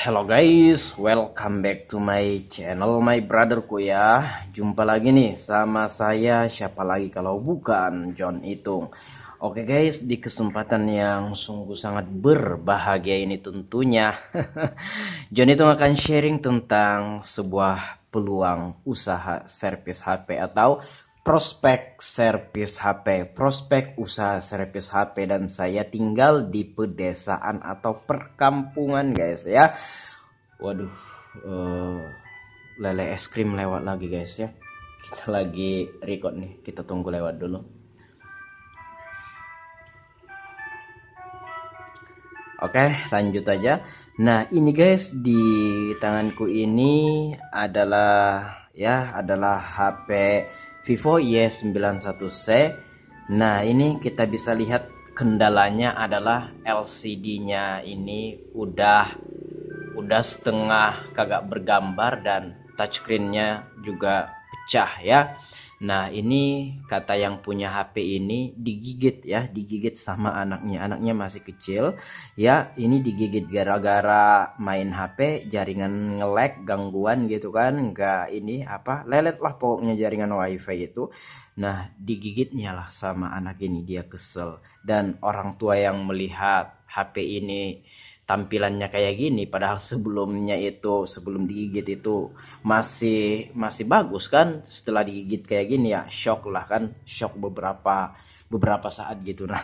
Hello guys, welcome back to my channel, my brotherku ya. Jumpa lagi nih sama saya, siapa lagi kalau bukan John Itung. Oke guys, di kesempatan yang sungguh sangat berbahagia ini tentunya John Itung akan sharing tentang sebuah peluang usaha servis HP atau prospek servis HP, prospek usaha servis HP, dan saya tinggal di pedesaan atau perkampungan guys ya. Waduh, lele es krim lewat lagi guys ya. Kita lagi record nih, kita tunggu lewat dulu. Oke, lanjut aja. Nah, ini guys, di tanganku ini adalah HP Vivo Y91C. Nah, ini kita bisa lihat kendalanya adalah LCD-nya ini udah setengah kagak bergambar dan touchscreen-nya juga pecah ya. Nah, ini kata yang punya HP ini digigit sama anaknya. Anaknya masih kecil ya, ini digigit gara-gara main HP, jaringan nge-lag, gangguan gitu kan. Enggak ini lelet lah pokoknya jaringan wifi itu. Nah, digigitnya lah sama anak ini, dia kesel. Dan orang tua yang melihat HP ini tampilannya kayak gini, padahal sebelum digigit itu masih bagus kan, setelah digigit kayak gini ya shock lah kan, shock beberapa saat gitu. Nah,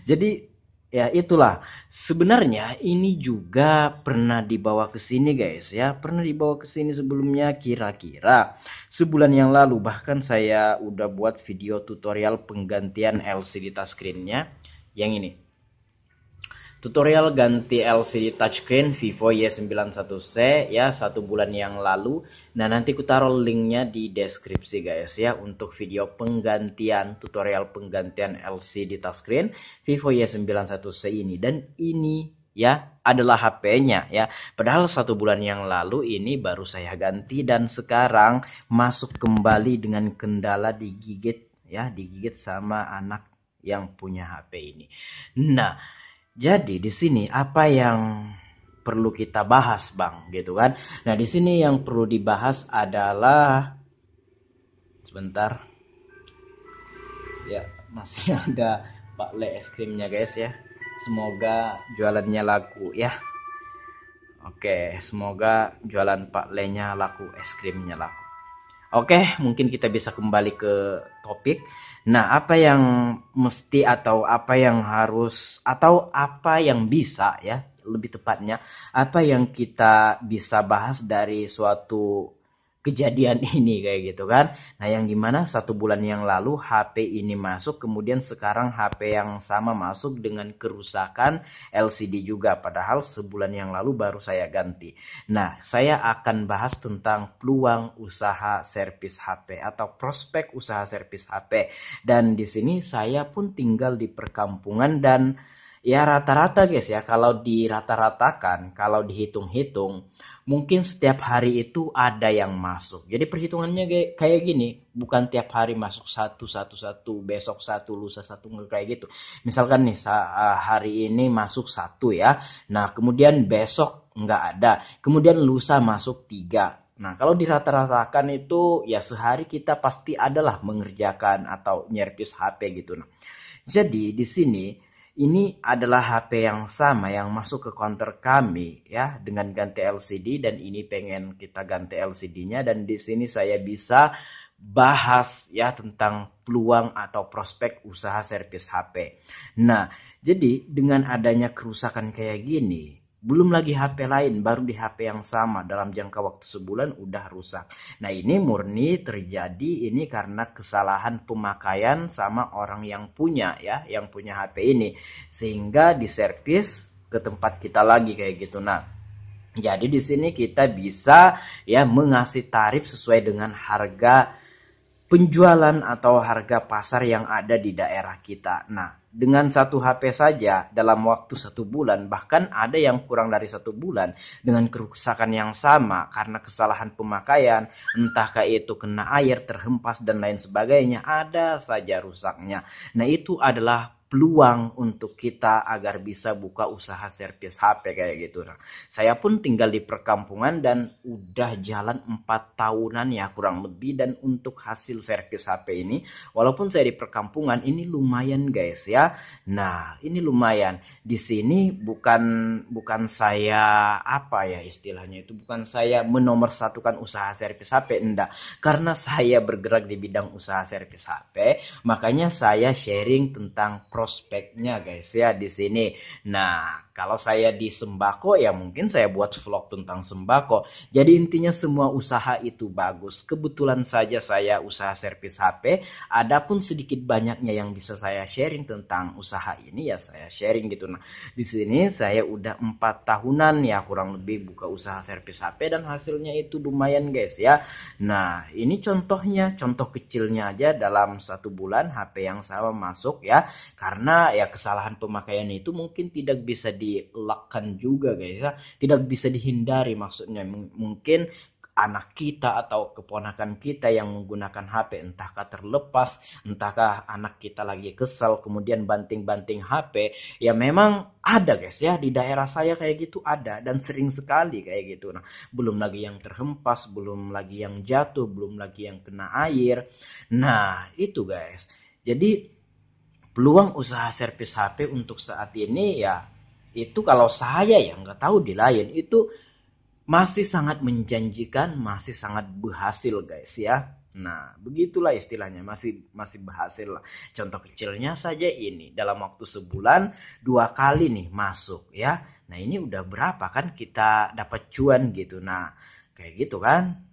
jadi ya itulah, sebenarnya ini juga pernah dibawa ke sini guys ya, pernah dibawa ke sini sebelumnya, kira-kira sebulan yang lalu. Bahkan saya udah buat video tutorial penggantian LCD touchscreen-nya yang ini, tutorial ganti LCD touchscreen Vivo Y91C ya, 1 bulan yang lalu. Nah, nanti ku taruh linknya di deskripsi guys ya, untuk video tutorial penggantian LCD touchscreen Vivo Y91C ini. Dan ini ya adalah HP-nya ya, padahal 1 bulan yang lalu ini baru saya ganti, dan sekarang masuk kembali dengan kendala digigit sama anak yang punya HP ini. Nah, jadi di sini apa yang perlu kita bahas, Bang, gitu kan? Nah, di sini yang perlu dibahas adalah, sebentar. Ya, masih ada Pak Le es krimnya, guys ya. Semoga jualannya laku ya. Oke, semoga jualan Pak Le-nya laku, es krimnya laku. Oke, mungkin kita bisa kembali ke topik. Nah, apa yang mesti atau apa yang harus atau apa yang bisa ya, lebih tepatnya, apa yang kita bisa bahas dari suatu kejadian ini kayak gitu kan. Nah, yang dimana 1 bulan yang lalu HP ini masuk, kemudian sekarang HP yang sama masuk dengan kerusakan LCD juga, padahal sebulan yang lalu baru saya ganti. Nah, saya akan bahas tentang peluang usaha servis HP atau prospek usaha servis HP. Dan di sini saya pun tinggal di perkampungan, dan ya rata-rata guys ya, kalau dirata-ratakan, kalau dihitung-hitung, mungkin setiap hari itu ada yang masuk. Jadi perhitungannya kayak gini, bukan tiap hari masuk satu, besok satu, lusa satu, nggak kayak gitu. Misalkan nih hari ini masuk 1 ya, nah kemudian besok nggak ada, kemudian lusa masuk 3. Nah, kalau dirata-ratakan itu ya sehari kita pasti adalah mengerjakan atau nyervis HP gitu. Nah, jadi di sini ini adalah HP yang sama yang masuk ke counter kami ya, dengan ganti LCD, dan ini pengen kita ganti LCD-nya. Dan di sini saya bisa bahas ya tentang peluang atau prospek usaha servis HP. Nah, jadi dengan adanya kerusakan kayak gini, belum lagi HP lain, baru di HP yang sama dalam jangka waktu sebulan udah rusak. Nah, ini murni terjadi ini karena kesalahan pemakaian sama orang yang punya HP ini, sehingga diservis ke tempat kita lagi kayak gitu. Nah, jadi di sini kita bisa ya mengasih tarif sesuai dengan harga penjualan atau harga pasar yang ada di daerah kita. Nah, dengan satu HP saja dalam waktu 1 bulan, bahkan ada yang kurang dari 1 bulan, dengan kerusakan yang sama karena kesalahan pemakaian, entahkah itu kena air, terhempas dan lain sebagainya, ada saja rusaknya. Nah, itu adalah peluang untuk kita agar bisa buka usaha servis HP kayak gitu. Nah, saya pun tinggal di perkampungan dan udah jalan 4 tahunan ya kurang lebih, dan untuk hasil servis HP ini walaupun saya di perkampungan ini lumayan guys ya. Nah, ini lumayan. Di sini bukan saya apa ya istilahnya itu, bukan saya menomorsatukan usaha servis HP, enggak. Karena saya bergerak di bidang usaha servis HP, makanya saya sharing tentang prospeknya guys ya di sini. Nah, kalau saya di sembako ya mungkin saya buat vlog tentang sembako. Jadi intinya semua usaha itu bagus. Kebetulan saja saya usaha servis HP, adapun sedikit banyaknya yang bisa saya sharing tentang usaha ini ya saya sharing gitu. Nah, di sini saya udah 4 tahunan ya kurang lebih buka usaha servis HP dan hasilnya itu lumayan guys ya. Nah, ini contohnya, contoh kecilnya aja dalam 1 bulan HP yang sama masuk ya. Karena ya kesalahan pemakaian itu mungkin tidak bisa dielakkan juga guys ya. Tidak bisa dihindari maksudnya. Mungkin anak kita atau keponakan kita yang menggunakan HP entahkah terlepas, entahkah anak kita lagi kesal kemudian banting-banting HP, ya memang ada guys ya, di daerah saya kayak gitu ada dan sering sekali kayak gitu. Nah, belum lagi yang terhempas, belum lagi yang jatuh, belum lagi yang kena air. Nah, itu guys. Jadi peluang usaha servis HP untuk saat ini ya itu kalau saya ya nggak tahu di lain itu masih sangat menjanjikan, masih sangat berhasil guys ya. Nah, begitulah istilahnya, masih berhasil lah. Contoh kecilnya saja ini, dalam waktu sebulan 2 kali nih masuk ya. Nah, ini udah berapa kan kita dapat cuan gitu. Nah, kayak gitu kan.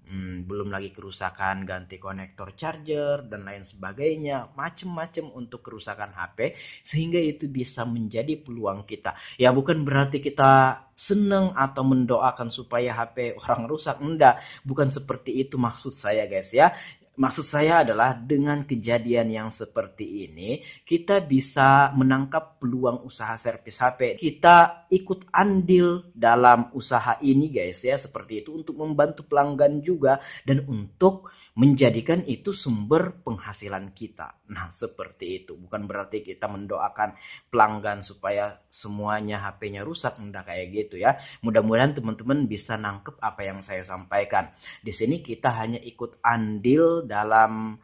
Belum lagi kerusakan ganti konektor charger dan lain sebagainya, macem-macem untuk kerusakan HP, sehingga itu bisa menjadi peluang kita. Ya bukan berarti kita seneng atau mendoakan supaya HP orang rusak, enggak, bukan seperti itu maksud saya guys ya. Maksud saya adalah dengan kejadian yang seperti ini, kita bisa menangkap peluang usaha servis HP. Kita ikut andil dalam usaha ini guys ya, seperti itu untuk membantu pelanggan juga dan untuk menjadikan itu sumber penghasilan kita. Nah, seperti itu. Bukan berarti kita mendoakan pelanggan supaya semuanya HP-nya rusak, enggak kayak gitu ya. Mudah-mudahan teman-teman bisa nangkep apa yang saya sampaikan. Di sini kita hanya ikut andil dalam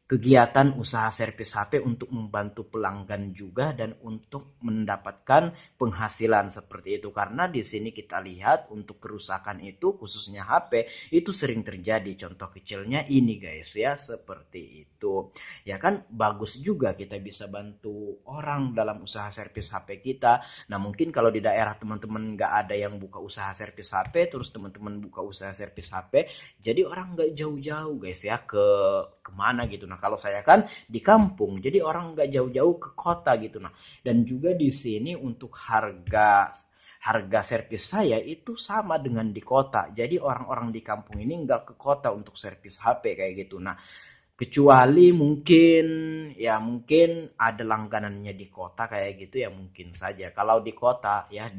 kegiatan usaha servis HP untuk membantu pelanggan juga dan untuk mendapatkan penghasilan seperti itu. Karena di sini kita lihat untuk kerusakan itu khususnya HP itu sering terjadi. Contoh kecilnya ini guys ya, seperti itu. Ya kan bagus juga kita bisa bantu orang dalam usaha servis HP kita. Nah, mungkin kalau di daerah teman-teman nggak ada yang buka usaha servis HP, terus teman-teman buka usaha servis HP, jadi orang nggak jauh-jauh guys ya kemana gitu. Nah, kalau saya kan di kampung, jadi orang nggak jauh-jauh ke kota gitu. Nah, dan juga di sini untuk harga servis saya itu sama dengan di kota. Jadi orang-orang di kampung ini nggak ke kota untuk servis HP kayak gitu. Nah, kecuali mungkin ada langganannya di kota kayak gitu ya mungkin saja. Kalau di kota ya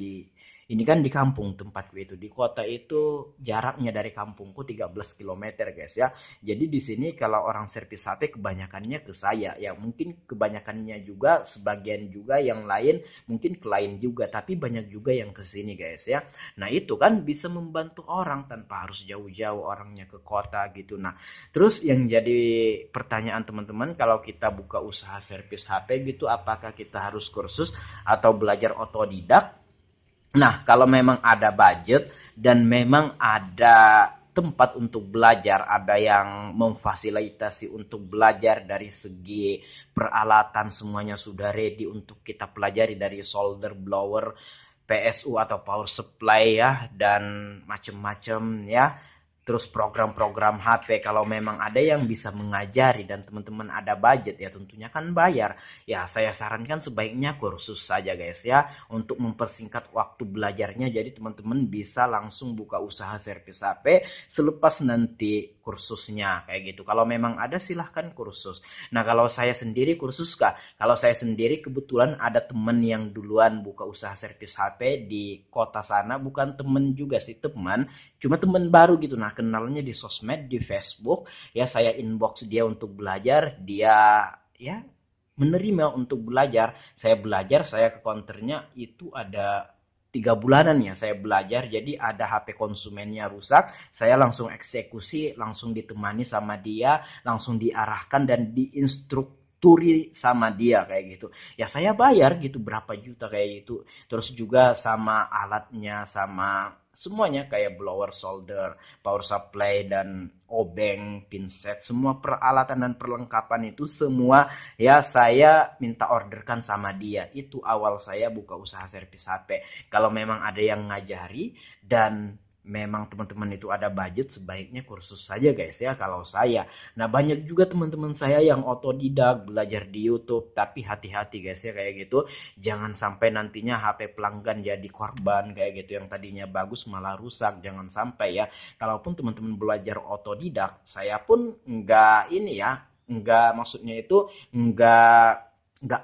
ini kan di kampung tempatku itu. Di kota itu jaraknya dari kampungku 13 kilometer guys ya. Jadi di sini kalau orang servis HP kebanyakannya ke saya. Ya mungkin kebanyakannya juga, sebagian juga yang lain mungkin ke lain juga. Tapi banyak juga yang ke sini guys ya. Nah itu kan bisa membantu orang tanpa harus jauh-jauh orangnya ke kota gitu. Nah terus yang jadi pertanyaan teman-teman, kalau kita buka usaha servis HP gitu apakah kita harus kursus atau belajar otodidak? Nah, kalau memang ada budget dan memang ada tempat untuk belajar, ada yang memfasilitasi untuk belajar dari segi peralatan semuanya sudah ready untuk kita pelajari dari solder, blower, PSU atau power supply ya dan macam-macam ya. Terus program-program HP kalau memang ada yang bisa mengajari dan teman-teman ada budget ya tentunya kan bayar. Ya saya sarankan sebaiknya kursus saja guys ya untuk mempersingkat waktu belajarnya, jadi teman-teman bisa langsung buka usaha servis HP selepas nanti kursusnya kayak gitu. Kalau memang ada silahkan kursus. Nah kalau saya sendiri kursus kah? Kalau saya sendiri kebetulan ada teman yang duluan buka usaha servis HP di kota sana, bukan teman juga sih teman, cuma teman baru gitu. Nah kenalnya di sosmed, di Facebook ya, saya inbox dia untuk belajar, dia ya menerima untuk belajar. Saya ke counternya itu ada 3 bulanan ya saya belajar. Jadi ada HP konsumennya rusak, saya langsung eksekusi, langsung ditemani sama dia, langsung diarahkan dan diinstrukturi sama dia kayak gitu. Ya saya bayar gitu berapa juta kayak gitu. Terus juga sama alatnya, sama semuanya kayak blower solder, power supply dan obeng, pinset, semua peralatan dan perlengkapan itu semua ya saya minta orderkan sama dia. Itu awal saya buka usaha servis HP. Kalau memang ada yang ngajari dan memang teman-teman itu ada budget, sebaiknya kursus saja guys ya kalau saya. Nah banyak juga teman-teman saya yang otodidak belajar di YouTube, tapi hati-hati guys ya kayak gitu. Jangan sampai nantinya HP pelanggan jadi korban kayak gitu, yang tadinya bagus malah rusak. Jangan sampai ya. Kalaupun teman-teman belajar otodidak, saya pun enggak ini ya, enggak maksudnya itu enggak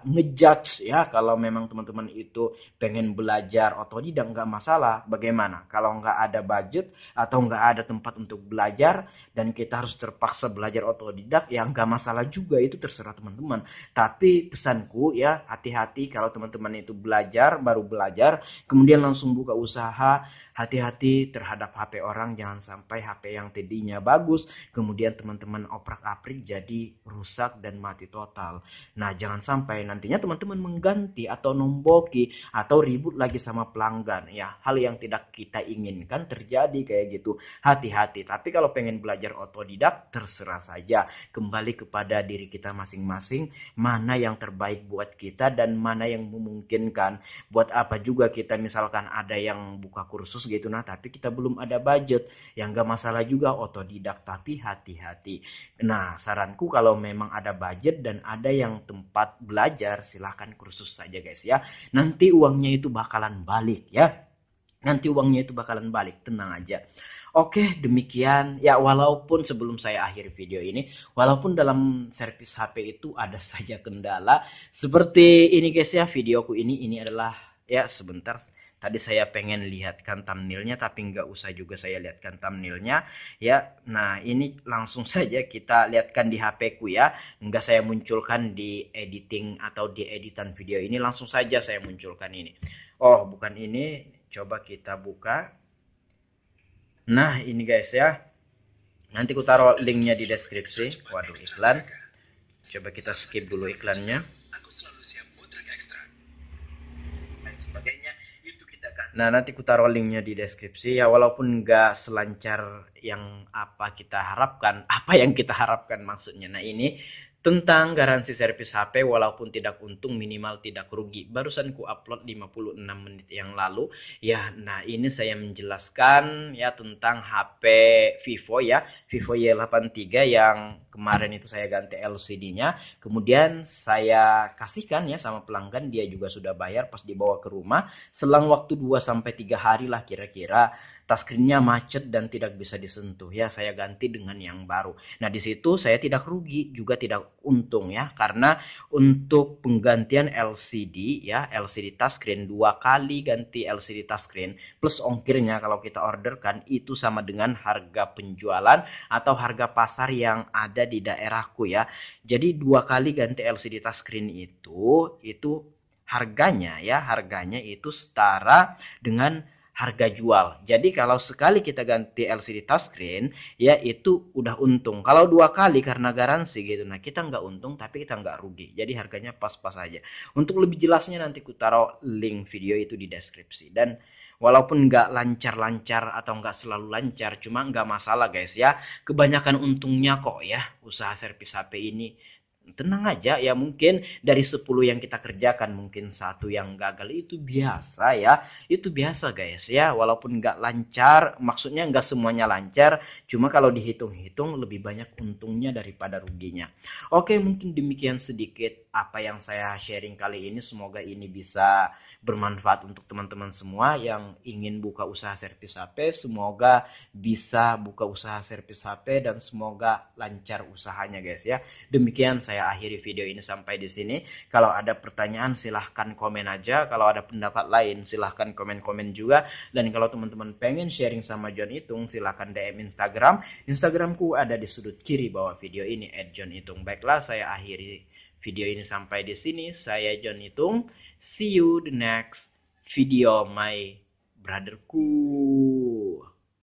ngejudge ya. Kalau memang teman-teman itu pengen belajar otodidak nggak masalah. Bagaimana kalau nggak ada budget atau nggak ada tempat untuk belajar dan kita harus terpaksa belajar otodidak, ya nggak masalah juga, itu terserah teman-teman. Tapi pesanku ya, hati-hati kalau teman-teman itu baru belajar kemudian langsung buka usaha. Hati-hati terhadap HP orang, jangan sampai HP yang tadinya bagus kemudian teman-teman oprak-aprik jadi rusak dan mati total. Nah, jangan sampai nantinya teman-teman mengganti atau nomboki atau ribut lagi sama pelanggan. Ya, hal yang tidak kita inginkan terjadi kayak gitu. Hati-hati. Tapi kalau pengen belajar otodidak, terserah saja. Kembali kepada diri kita masing-masing, mana yang terbaik buat kita dan mana yang memungkinkan. Buat apa juga kita misalkan ada yang buka kursus gitu, nah tapi kita belum ada budget. Yang gak masalah juga otodidak, tapi hati-hati. Nah, saranku kalau memang ada budget dan ada yang tempat belajar, silahkan kursus saja guys ya. Nanti uangnya itu bakalan balik ya. Nanti uangnya itu bakalan balik, tenang aja. Oke, demikian. Ya, walaupun sebelum saya akhiri video ini, walaupun dalam servis HP itu ada saja kendala. Seperti ini guys ya, videoku ini adalah, ya sebentar. Tadi saya pengen lihatkan thumbnailnya, tapi nggak usah juga saya lihatkan thumbnailnya. Ya, nah ini langsung saja kita lihatkan di HP ku ya. Nggak saya munculkan di editing atau di editan video ini, langsung saja saya munculkan ini. Oh, bukan ini. Coba kita buka. Nah, ini guys ya. Nanti ku taruh linknya di deskripsi. Waduh, iklan. Coba kita skip dulu iklannya. Aku selalu siap mutlak ekstra. Dan sebagainya. Nah, nanti ku taruh linknya di deskripsi ya, walaupun nggak selancar yang apa yang kita harapkan maksudnya. Nah, ini tentang garansi servis HP walaupun tidak untung minimal tidak rugi. Barusan ku upload 56 menit yang lalu. Ya, nah ini saya menjelaskan ya tentang HP Vivo ya. Vivo Y83 yang kemarin itu saya ganti LCD-nya. Kemudian saya kasihkan ya sama pelanggan, dia juga sudah bayar pas dibawa ke rumah. Selang waktu 2-3 hari lah kira-kira, touchscreen-nya macet dan tidak bisa disentuh ya, saya ganti dengan yang baru. Nah di situ saya tidak rugi juga tidak untung ya, karena untuk penggantian LCD ya, LCD touchscreen 2 kali ganti LCD touchscreen plus ongkirnya kalau kita orderkan itu sama dengan harga penjualan atau harga pasar yang ada di daerahku ya. Jadi 2 kali ganti LCD touchscreen itu harganya itu setara dengan harga jual. Jadi kalau sekali kita ganti LCD touchscreen ya itu udah untung. Kalau 2 kali karena garansi gitu, nah kita nggak untung tapi kita nggak rugi. Jadi harganya pas-pas aja. Untuk lebih jelasnya nanti ku taruh link video itu di deskripsi. Dan walaupun nggak lancar-lancar atau nggak selalu lancar, cuma nggak masalah guys ya. Kebanyakan untungnya kok ya usaha servis HP ini. Tenang aja ya, mungkin dari 10 yang kita kerjakan mungkin 1 yang gagal, itu biasa ya. Itu biasa guys ya, walaupun nggak lancar, maksudnya nggak semuanya lancar, cuma kalau dihitung-hitung lebih banyak untungnya daripada ruginya. Oke, mungkin demikian sedikit apa yang saya sharing kali ini. Semoga ini bisa bermanfaat untuk teman-teman semua yang ingin buka usaha servis HP. Semoga bisa buka usaha servis HP dan semoga lancar usahanya guys ya. Demikian saya akhiri video ini sampai di sini. Kalau ada pertanyaan silahkan komen aja. Kalau ada pendapat lain silahkan komen-komen juga. Dan kalau teman-teman pengen sharing sama John Itung silahkan DM Instagram. Instagramku ada di sudut kiri bawah video ini @JohnItung. Baiklah, saya akhiri video ini sampai di sini. Saya John Itung. See you the next video, my brotherku.